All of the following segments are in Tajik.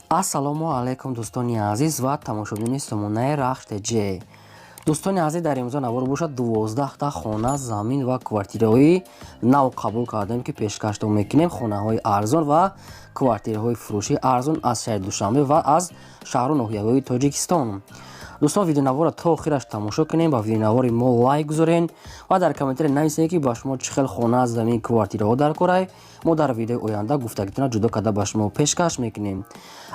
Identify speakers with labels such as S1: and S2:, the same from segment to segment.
S1: ассалому алайкум дӯстони азиз ва тамошобини сомонаи рахште ҷ. дӯстони азиз, дар имрӯза навор бошад 12 хона, замин ва квартираҳои нав қабул кардем, ки пешкашдом мекунем хонаҳои арзон ва квартираҳои фурӯши арзон аз шаҳри Душанбе ва аз шаҳру ноҳияҳои Тоҷикистон. дӯстон, видеонавора то охираш тамошо кунем, ба видеонавори мо лайк гузорен ва дар комментаре нависед, ки ба шумо чӣ хел хона, замин, квартираҳо дар корай. мо дар видеои оянда гуфтагитона ҷудо карда ба шумо пешкаш мекунем.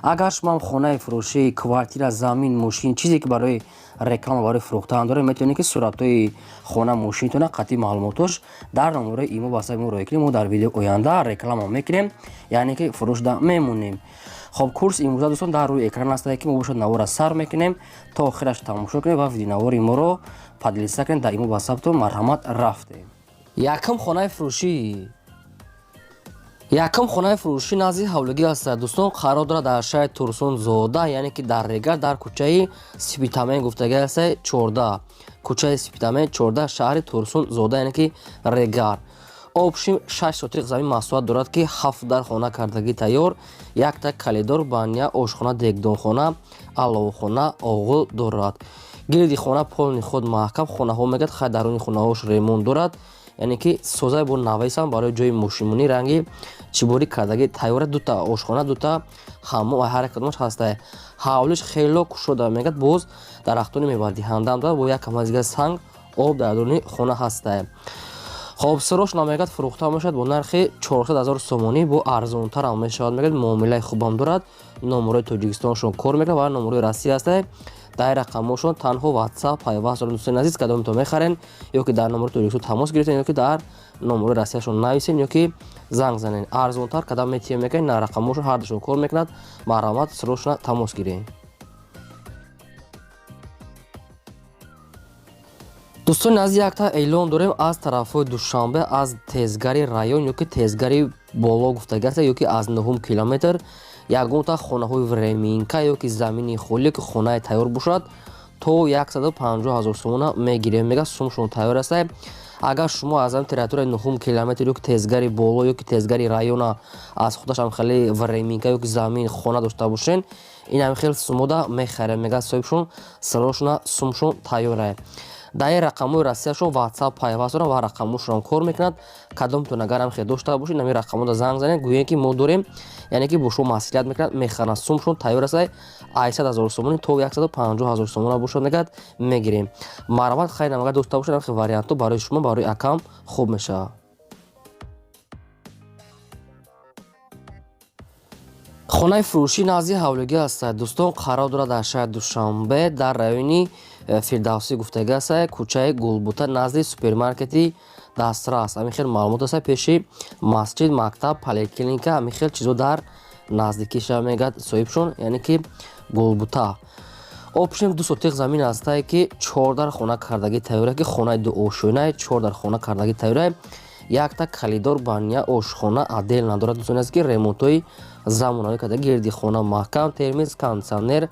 S1: агар шумо хонаи фурӯшӣ, квартира, замин, мошин, чизе ки барои реклама, барои фурӯхтан доред, метавонед ки суратҳои хона, мошинтона, қатъи маълумотош дар номерои имо ба саби мо роя кунед. мо дар видеои оянда реклама мекунем, яъне ки фурӯшда мемонем. хоб, курс имрӯза дӯстон дар рӯи экран ҳастад, ки мо бошад навора сар мекунем, то охираш тамошо кунед ва видеонавори моро падлиса кунед. Дар имо ба сабтон марҳамат рафтем. Якум хонаи фурӯшӣ. Якум хонаи фурӯшӣ назди ҳавлигӣ ҳастад. дӯстон, қарор дорад дар шаҳри Турсунзода, яъне ки дар Регар, дар кӯчаи Сипитамен гуфтагӣ ҳастад 14. кӯчаи Сипитамен 14, шаҳри Турсунзода, яъне ки Регар. обшим 6 сотиқ замин маҳсулот дорад, ки 7 дар хона кардагӣ тайёр, як так калидор, баня, ошхона, дегдонхона, аловхона, оғӯл дорад. гирди хона полни худ маҳкам. хонаҳо мегӯяд хай даруни хонаҳош ремонт дорад, яъне ки созаи бо навесам барои ҷои мошинмонӣ ранги чиборӣ кардагӣ тайёр. дута ошхона, дута ҳаммом ва ҳар кадомаш ҳастад. ҳавлиш хело кушода мегӯяд, боз дарахтони мевардиҳандам дорад, бо як камазига санг об дар дуни хона ҳастад. хоб, сирош намегӯяд фурӯхта мешавад бо нархи 400 000 сомонӣ, бо арзонтарам мешавад мегӯяд, муомилаи хубам дорад. номерои Тоҷикистоншон кор мекунад ва номерои Россия ҳастад. дар рақамошон танҳо WhatsApp пайваст дорад. дӯстони азиз, кадомтон мехарен, ё ки дар номерои Тоҷикистон тамос гирифтен, ё ки дар номерои Россияшон нависен, ё ки занг занен. арзонтар кадам метием мекунед, на рақамошон ҳардушон кор мекунад. марҳамат, сирошона тамос гиред. дӯстони азиз, якта эълон дорем аз тарафҳои Душанбе, аз тезгари район ё ки тезгари боло гуфтагӣ ҳастад, ё ки аз 9 километр ягонта хонаҳои времинка ё ки замини холӣ, ки хонаи тайёр бошад, то 150 000 сомона мегирем. мега сумшон тайёр ҳастад. агар шумо аз ҳамин территорияи 9 километр ё ки тезгари боло ё ки тезгари района аз худашам хеле времинка ё ки замин хона дошта бошен, инам хел сумода мехарем. мега соҳибшон сирошона сумшон тайёрае. дар рақамҳои Россияшон WhatsApp пайваст дорад ва рақамошонам кор мекунад. кадомтон агарам хел дошта бошед, ин рақамода занг занед, гӯед ки мо дорем, яъне ки бо шумо маслиҳат мекунад, мехаранд. сумшон тайёр ҳастад. 800 000 сомонӣ то 150 000 сомона бошад мегӯяд, мегирем. марҳамат, хай намагӯяд дошта бошед, ин вариантҳо барои шумо, барои акам хуб мешавад. хонаи фурӯшӣ назди ҳавлигӣ ҳастад. дӯстон, қарор дорад дар шаҳри Душанбе, дар райони Фирдавсӣ гуфтагӣ ҳастад, кӯчаи Гулбута, назди супермаркети Дастрас. ҳамин хел маълумот ҳастад, пеши масҷид, мактаб, поликлиника, ҳамин хел чизо дар наздикиша мегӯяд соҳибшон, яъне ки Гулбута. обшим 2 сотиқ замин ҳастад, ки 4 дар хона кардагӣ тайёрае, ки хонаи дуошӯнае, 4 дар хона кардагӣ тайёрае. як так калидор, баня, ошхона, аделна дорад. дӯстони азиз, ки ремонтҳои замонавӣ карда, гирди хона маҳкам, термиз, кондитсионер,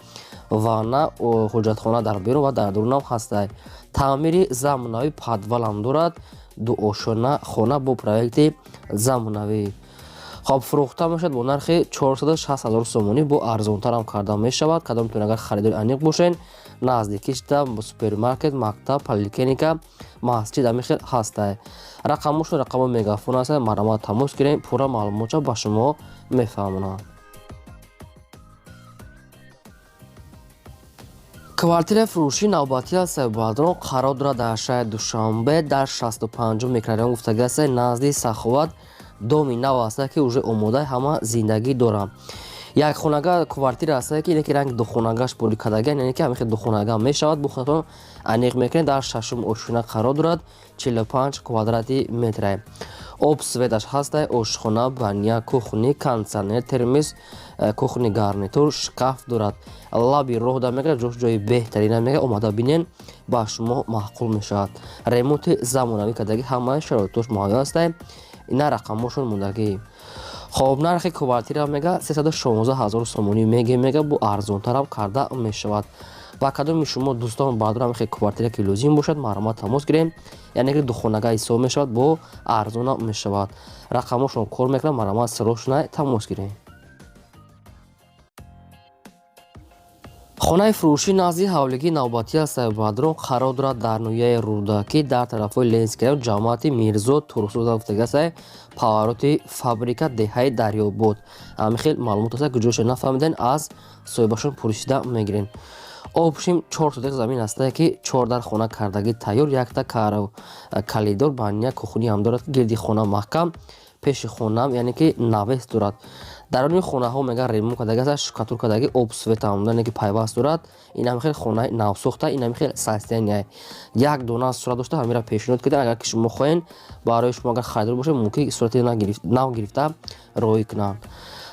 S1: ванна, ҳуҷҷатхона дар берун ва дар дурунам ҳастад. таъмири замонавӣ подвалам дорад. дуошӯна хона бо проекти замонавӣ. хоб, фурӯхта мешавад бо нархи 460 000 сомонӣ, бо арзонтарам карда мешавад. кадомтон агар харидори аниқ бошен, наздикишта супермаркет, мактаб, поликлиника, масҷид ҳамин хел ҳастад. рақамошон рақамои мегафон ҳастад. марҳамат, тамос гиред, пурра маълумотша ба шумо мефаҳмонанд. квартираи фурӯшии навбатӣ ҳастад. баъдон қарор дорад дар шаҳри Душанбе, дар 65 микрорайон гуфтагӣ ҳастад, назди Саховат. доми нав ҳастад, ки уже омодаи ҳама зиндагӣ дорад. якхонага квартира ҳастад, ки ки ранги духонагаш пурӣ кардагиан, яъне ки ҳамин хел духонага мешавад. бо худатон аниқ мекунед. дар 6 ошӯна қарор дорад, 45 квадрати метре. об светаш ҳастад, ошхона, баня, кухни, кондитсионер, термиз, кухни гарнитур, шкаф дорад. лаби роҳ да мегӯяд, ҷои беҳтарина мегӯяд, омада бинен, ба шумо маъқул мешавад. ремонти замонавӣ кардагӣ, ҳамаи шароитош муҳайё ҳастад. ина рақамошон мондагӣ. хоб, нархи квартира мега 316 000 сомонӣ мега бо арзонтарам карда мешавад. ба кадоми шумо дӯстон баъдон ҳамин квартира ки лозим бошад, марҳамат, тамос гирем, яъне ки духонага ҳисоб мешавад, бо арзонам мешавад. рақамошон кор мекунад. марҳамат, сирошона тамос гирем. хонаи фурӯшӣ назди ҳавлигии навбатӣ аз Сайфбадрон қарор дорад дар ноҳияи Рӯдаки дар тарафҳои Ленинская ҷамоати Мирзо Турсуза гуфтагааст павароти фабрика деҳаи Дарёбод. Ҳамин хел маълумот аст ки ҷойшон нафаҳмиден аз соҳибашон пурсида мегирем. Обшим 4 сотиқ замин аст ки 14 хона кардагӣ тайёр, якта калидор баня кухнӣ ҳам дорад ки гирди хона маҳкам, пеши хонаам яъне ки навес дорад. дарони хонаҳо мега ремонт кардаги аст, штукатур кардаги обсвет ҳамдане ки пайваст дорад. Ин ҳам хел хонаи навсохта, ин ҳам хел состояние. Як дона сурат дошта ҳамира пешниҳод кардем. Агар ки шумо хоҳен барои шумо агар харидор боша мумкин сурати нав гирифта роӣ кунанд.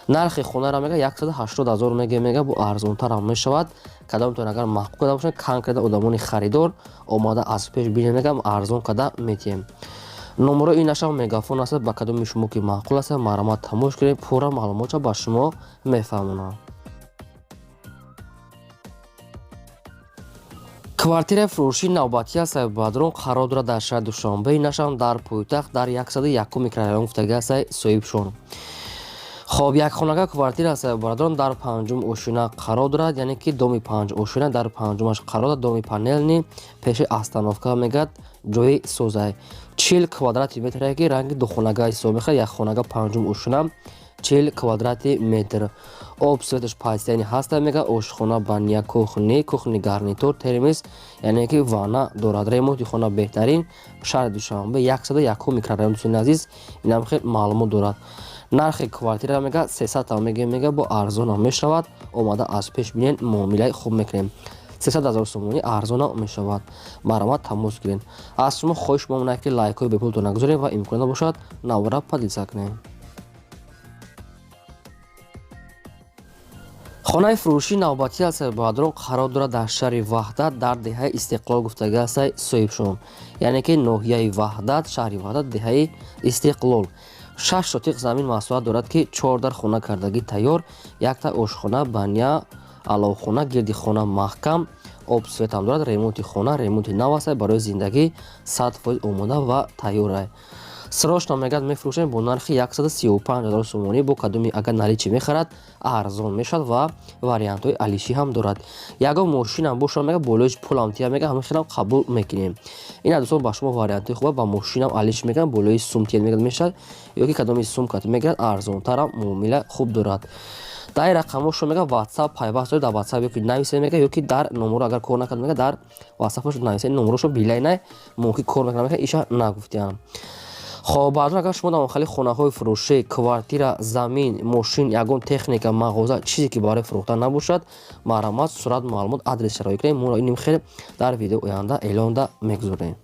S1: нархи хонаро мега 180 000 мега бо арзонтарам мешавад. кадомтон агар маҳбуб карда бошад кам карда одамони харидор омада аз пеш бинем мегам арзон карда метием. номеро инашам мегафон аст. ба кадоми шумо ки маъқул аст марамат тамош кунем, пурра маълумотро ба шумо мефаҳмонам. квартираи фурӯшии навбатии Сайфбадрон қарор дорад дар шаҳри Душанбе. инашам дар пойтахт дар 101 микрорайон гуфтагӣ аст соҳибшон. хоб якхонага квартира Сайфбадрон дар 5 ошина қарор дорад, яъне ки доми 5 ошина дар 5-аш қарор дорад. доми панелни пеши остановка мегад ҷои созай 40 квадрати метре ки ранги духонага ҳисоб мехӯрад. якхонага 5 ошина 40 квадрати метр. об светаш пайстайни ҳаста мега ошхона баня кухни гарнитур термис яъне ки ванна дорад. ремонти хона беҳтарин шаҳри Душанбе 101 микрорайон дӯстони азиз. инам хел маълумот дорад. нархи квартира мега 300 мега бо арзона мешавад. омада аз пеш бинен муомилаи хуб мекунем. 300 000 сомонӣ арзона мешавад. марамат тамос гирен. аз шумо хоҳиш мемонад ки лайкҳои бепултон нагузорем ва имкон бошад навора падиса кунем. хонаи фурӯшии навбатии аз Сайфбадрон қарор дорад дар шаҳри Ваҳдат дар деҳаи Истиқлол гуфтагӣ аст соҳибшон. яъне ки ноҳияи Ваҳдат, шаҳри Ваҳдат, деҳаи Истиқлол. 6 сотиқ замин маҳсулат дорад ки 14 хона кардагӣ тайёр, якта ошхона баня аловхона, гирди хона маҳкам, обсвет ҳам дорад. ремонти хона ремонти нав аст, барои зиндагӣ 100% омода ва тайёр аст. срочно мегад мефурӯшем бо нархи 135 000 сомонӣ. бо кадоми агар наличӣ мехарад арзон мешавад ва вариантҳои алишӣ ҳам дорад. ягон мошинам бошад мега болоиш пулам тия мега ҳамин хелам қабул мекунем. ина дӯстон ба шумо вариантҳои хуба ба мошинам алиш мегӯям болои сум тия мегад мешавад ё ки кадоми сумкат мегирад арзонтарам муомила хуб дорад. дар рақамҳо шумо мега WhatsApp пайваст доред. дар WhatsApp ё ки нависед мега ё ки дар номеро агар кор накард мега дар WhatsApp шуд нависед номерошо билай най мумкин кор мекунад мега иша нагуфтиям. хоб баъдон агар шумо дар охали хонаҳои фурӯшӣ квартира замин мошин ягон техника мағоза чизе ки барои фурӯхтан набошад марамат сурат маълумот адрес шароӣ кунем. моро иним хел дар видео оянда эълонда мегузорем.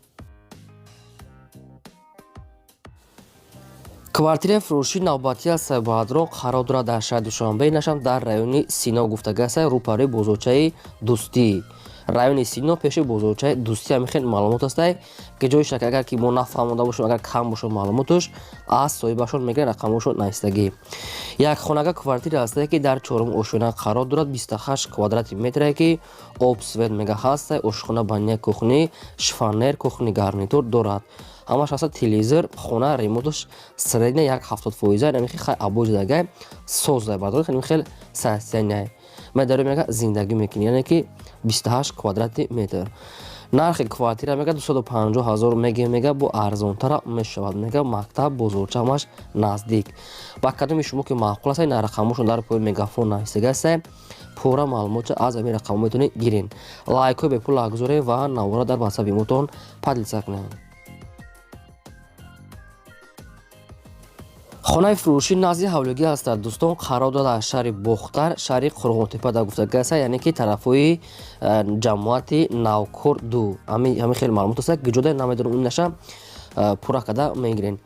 S1: квартираи фурӯшии навбатии аз Сайфбадрон қарор дорад дар шаҳри Душанбе. инашам дар райони Сино гуфтагӣ аст рӯпарӯи бозорчаи Дӯстӣ. райони Сино пеши бозорчаи Дӯстӣ ҳамин хел маълумот аст ки ҷойш ки агар ки мо нафаҳмода бошем агар кам бошад маълумотош аз соҳибашон мегирем рақамошо наистагӣ. якхонага квартира аст ки дар 4 ошина қарор дорад 28 квадрати метре ки обсвет мега ҳаст. ошхона баня кухни шифонер кухни гарнитур дорад. ҳамаш аст телевизор хона ремонтош средня як 70% намихи хай абой задагай создай бардор хеле хел состояние медарем мега зиндагӣ мекунӣ яъне ки 28 квадрати метр. нархи квартира мега 250 000 мега бо арзонтара мешавад. мега мактаб бозорча ҳамаш наздик. ба кадоми шумо ки маъқул аст ина рақамошон дар пои мегафон навистага аст. пурра маълумотро аз ҳамин рақамҳо метавонед гирен. лайкҳои бепул нагузоред ва навора дар WhatsApp мотон падлиса кунед. хонаи фурӯшӣ назди ҳавлигӣ аст дӯстон қарор дорад дар шаҳри Бохтар шаҳри Қурғонтепа дар гуфтагӣ аст яъне ки тарафҳои ҷамоати Навкор 2 ҳамин хеле маълумот аст ки ҷода намедонам инаша пурра карда мегирен.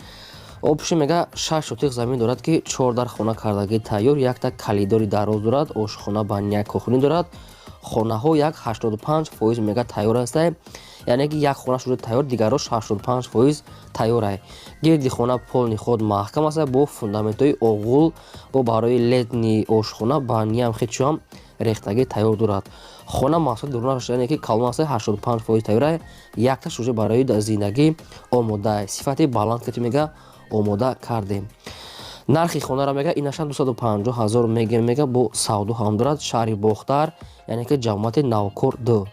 S1: обши мега 6 сотиқ замин дорад ки 14 хона кардагӣ тайёр, якта калидори дароз дорад, ошхона баня кухнӣ дорад. хонаҳо як 85% мега тайёр аст. яъне ки як хона шуда тайёр, дигарош 85% тайёр аст. гирди хона полни ход маҳкам аст бо фундаментҳои оғул бо барои летни ошхона баня хечам рехтагӣ тайёр дорад. хона маҳсулоти дурона яъне ки калон аст 85% тайёр аст. якта шуда барои зиндагӣ омода аст. сифати баланд ки мега омода кардем. нархи хонаро мега инаша 250,000 мега бо савду ҳам дорад. шаҳри бохтар, яъне ки ҷамъияти навкор 2.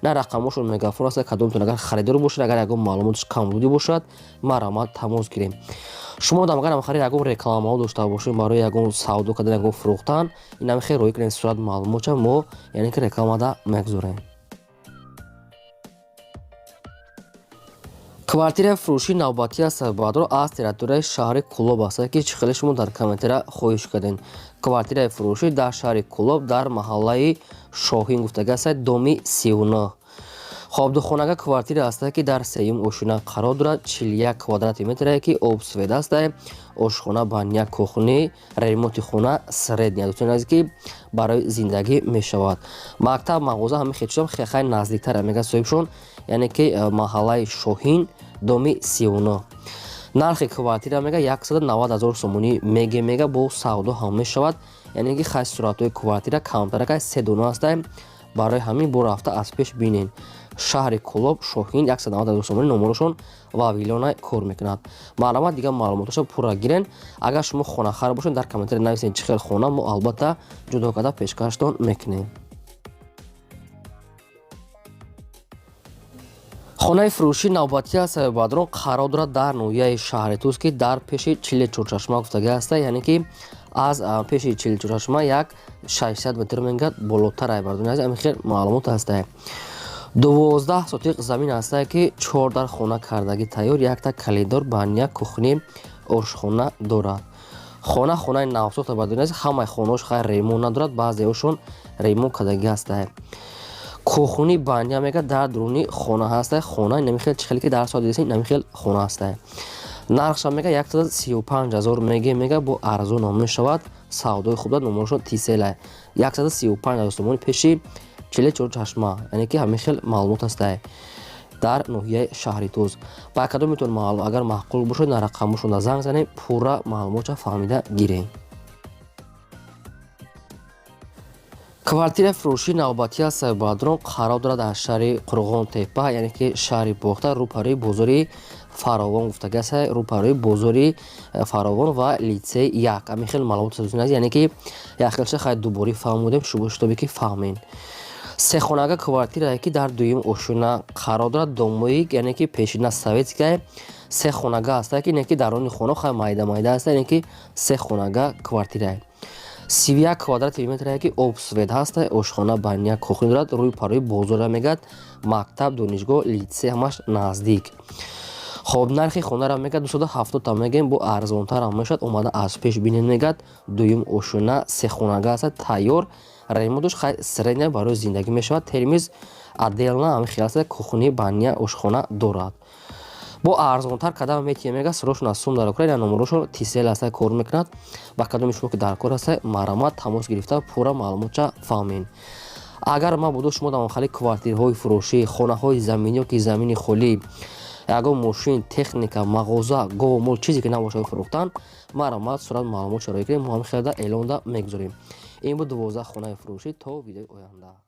S1: на рақамошон мегафон аст, кадомтон агар харидор бошад, агар ягон маълумотиш камбудӣ бошад, марҳамат тамос гирем. шумо дам агар амхари ягон рекламаҳо дошта бошед барои ягон савдо кардан, ягон фурӯхтан, ин амхе роҳӣ кунед сурат маълумотша мо яъне ки рекламада мегузорем. квартираи фурӯшии навбатии Сарбаҳдор аз территорияи шаҳри Кӯлоб аст ки чӣ хеле шумо дар комментария хоҳиш кардем. квартираи фурӯшӣ дар шаҳри Кӯлоб дар маҳаллаи Шоҳин гуфтага аст, доми 39. хобдухонага квартира аст ки дар сеюм ошина қарор дорад. 41 квадрати метре ки обсвед аст, ошхона баня, кухни, ремонти хона средния дӯстон ки барои зиндагӣ мешавад. мактаб, мағоза ҳамин хечам хехай наздиктар мега соҳибшон, яъне ки маҳаллаи Шоҳин доми 39. нархи квартира мега 190,000 сомонӣ мега бо савдо ҳам мешавад, яъне ки хай суратҳои квартира камтаракай 3 дона аст. барои ҳамин бо рафта аз пеш бинен. шаҳри Кӯлоб, Шоҳин 190,000 сомонӣ номерошон ва виллиона кор мекунад. маълумот дигар маълумоташа пурра гирен. агар шумо хонахар бошед дар комментария нависен чӣ хел хона, мо албатта ҷудо карда пешкаштон мекунем. хонаи фурӯшии навбатии Сарбаҳдор қарор дорад дар ноҳияи шаҳри Туз ки дар пеши Чиле-Чорчашма гуфтага аст, яъне ки аз пеши Чиле-Чорчашма як 600 метр мегӯяд болотар айбардон аз амин хел маълумот аст. 12 сотиқ замин аст ки 4 дар хона кардагӣ тайёр, якта калидор, баня, кухни, ошхона дорад. хонаи навсохта бардон аст, ҳамаи хонаош хай ремонт надорад, баъзеошон ремонт кардагӣ аст. кухни баня мега дар дуруни хона ҳаст. хона намихел чӣ хеле ки дар соати десин намихел хона аст. нархша мега 135,000 мега бо арзон ом мешавад. савдои хуб дорад, номерошон тисела 135,000 сомонӣ пеши Чиле-Чорчашма, яъне ки ҳамин хел маълумот аст дар ноҳияи шаҳри Туз. ба кадомитон агар маъқул бошад на рақамошона занг занем, пурра маълумотша фаҳмида гирем. квартираи фурӯшии навбатии Сарбаҳдор қарор дорад аз шаҳри Қурғонтепа, яъне ки шаҳри Бохта, рӯпарои бозори Фаровон гуфтага аст, рӯпарои бозори Фаровон ва лицей 1. ҳамин хел маълумот аст, яъне ки яхелша хай дуборӣ фаҳмудем, шутобе ки фаҳмем. сехонага квартирае ки дар дуюм ошина қарор дорад, домои яъне ки пешина советская сехонага аст ки не ки дарони хона хай майда аст, яъне ки сехонага квартирае 31 квадрати метре ки обсвед ҳаст, ошхона, баня, кухни дорад, рӯи парои бозора мегӯяд, мактаб, донишгоҳ, лицей ҳамаш наздик. хоб нархи хонара мега 270 мегем бо арзонтарам мешавад, омада аз пеш бинен мегӯяд, дуюм ошина сехонага аст, тайёр, ремонтош хай средния барои зиндагӣ мешавад, термиз отделна ҳамин хел аст, кухни, баня, ошхона дорад. бо арзонтар кадам метиҳем мега сирошон аз сум дар Украина, номерошон тисел аст, кор мекунад. ба кадоми шумо ки дар кор аст, марҳамат тамос гирифта пурра маълумотша фаҳмед. агар мабудо шумо дар охали квартираҳои фурӯшӣ, хонаҳои заминӣ ёки замини холӣ, ягон мошин, техника, мағоза, гов, чизе ки набошад фурӯхтан, марҳамат сурат маълумотша роҳӣ кунед, мо ҳамин хелда эълонда мегузорем. ин буд 12 хонаи фурӯшӣ. то видеои оянда.